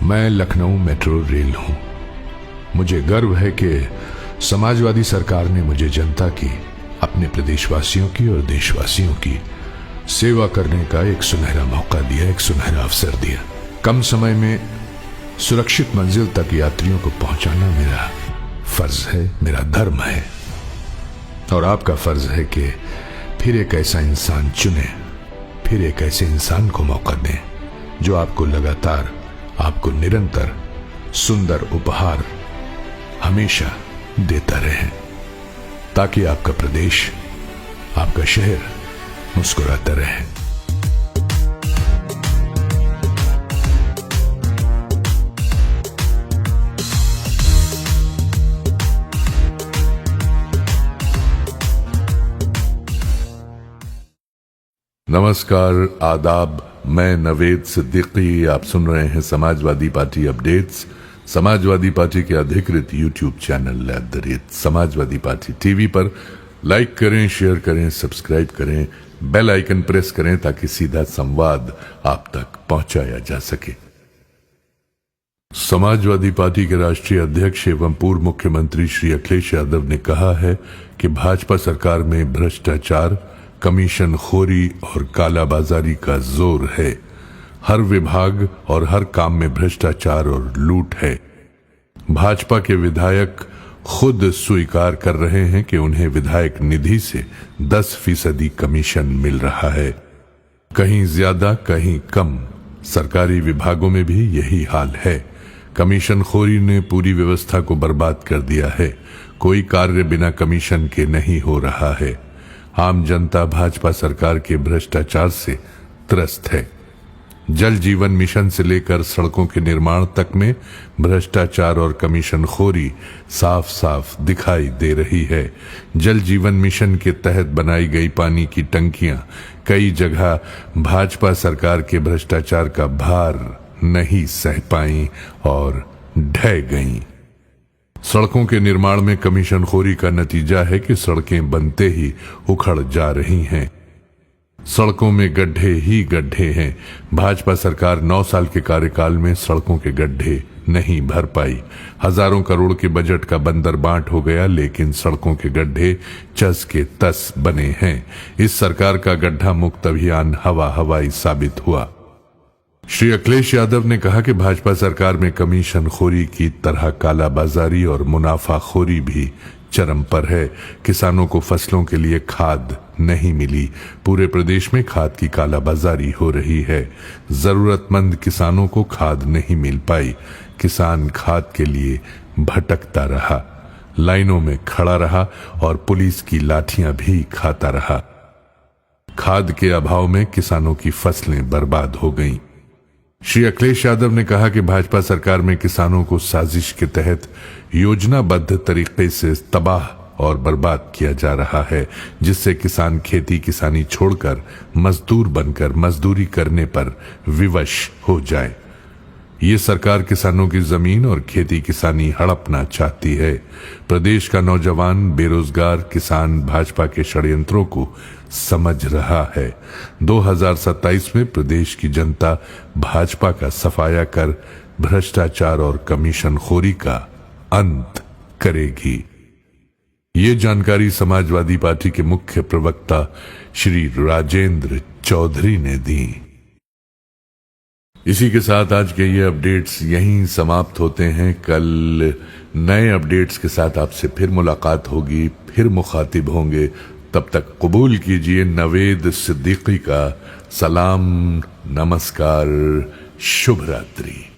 मैं Lucknow metro rail हूं। मुझे गर्व है कि समाजवादी सरकार ने मुझे जनता की, अपने प्रदेशवासियों की और देशवासियों की सेवा करने का एक सुनहरा मौका दिया, एक सुनहरा अवसर दिया। कम समय में सुरक्षित मंजिल तक यात्रियों को पहुंचाना मेरा फर्ज है, मेरा धर्म है। और आपका फर्ज है कि फिर एक ऐसा इंसान चुने, फिर एक ऐसे इंसान को मौका दें जो आपको लगातार, आपको निरंतर सुंदर उपहार हमेशा देता रहे, ताकि आपका प्रदेश, आपका शहर मुस्कुराता रहे। नमस्कार, आदाब। मैं नवेद सिद्दीकी। आप सुन रहे हैं Samajwadi party updates, Samajwadi party के अधिकृत YouTube channel @Samajwadi party TV पर। लाइक करें, शेयर करें, सब्सक्राइब करें, बेल आइकन प्रेस करें ताकि सीधा संवाद आप तक पहुंचाया जा सके। समाजवादी पार्टी के राष्ट्रीय अध्यक्ष एवं पूर्व मुख्यमंत्री श्री अखिलेश यादव ने कहा है कि भाजपा सरकार में भ्रष्टाचार, कमीशन खोरी और कालाबाजारी का जोर है। हर विभाग और हर काम में भ्रष्टाचार और लूट है। भाजपा के विधायक खुद स्वीकार कर रहे हैं कि उन्हें विधायक निधि से 10% कमीशन मिल रहा है, कहीं ज्यादा कहीं कम। सरकारी विभागों में भी यही हाल है। कमीशन खोरी ने पूरी व्यवस्था को बर्बाद कर दिया है। कोई कार्य बिना कमीशन के नहीं हो रहा है। आम जनता भाजपा सरकार के भ्रष्टाचार से त्रस्त है। जल जीवन मिशन से लेकर सड़कों के निर्माण तक में भ्रष्टाचार और कमीशन खोरी साफ साफ दिखाई दे रही है। जल जीवन मिशन के तहत बनाई गई पानी की टंकियां कई जगह भाजपा सरकार के भ्रष्टाचार का भार नहीं सह पाई और ढह गईं। सड़कों के निर्माण में कमीशनखोरी का नतीजा है कि सड़कें बनते ही उखड़ जा रही हैं। सड़कों में गड्ढे ही गड्ढे हैं। भाजपा सरकार 9 साल के कार्यकाल में सड़कों के गड्ढे नहीं भर पाई। हजारों करोड़ के बजट का बंदर बांट हो गया, लेकिन सड़कों के गड्ढे चस के तस बने हैं। इस सरकार का गड्ढा मुक्त अभियान हवाई साबित हुआ। श्री अखिलेश यादव ने कहा कि भाजपा सरकार में कमीशन खोरी की तरह कालाबाजारी और मुनाफाखोरी भी चरम पर है। किसानों को फसलों के लिए खाद नहीं मिली। पूरे प्रदेश में खाद की कालाबाजारी हो रही है। जरूरतमंद किसानों को खाद नहीं मिल पाई। किसान खाद के लिए भटकता रहा, लाइनों में खड़ा रहा और पुलिस की लाठियां भी खाता रहा। खाद के अभाव में किसानों की फसलें बर्बाद हो गईं। श्री अखिलेश यादव ने कहा कि भाजपा सरकार में किसानों को साजिश के तहत योजनाबद्ध तरीके से तबाह और बर्बाद किया जा रहा है, जिससे किसान खेती किसानी छोड़कर मजदूर बनकर मजदूरी करने पर विवश हो जाए। ये सरकार किसानों की जमीन और खेती किसानी हड़पना चाहती है। प्रदेश का नौजवान बेरोजगार किसान भाजपा के षड्यंत्रों को समझ रहा है। 2027 में प्रदेश की जनता भाजपा का सफाया कर भ्रष्टाचार और कमीशनखोरी का अंत करेगी। ये जानकारी समाजवादी पार्टी के मुख्य प्रवक्ता श्री राजेंद्र चौधरी ने दी। इसी के साथ आज के ये अपडेट्स यहीं समाप्त होते हैं। कल नए अपडेट्स के साथ आपसे फिर मुलाकात होगी, फिर मुखातिब होंगे। तब तक कबूल कीजिए नवेद सिद्दीकी का सलाम, नमस्कार, शुभ रात्रि।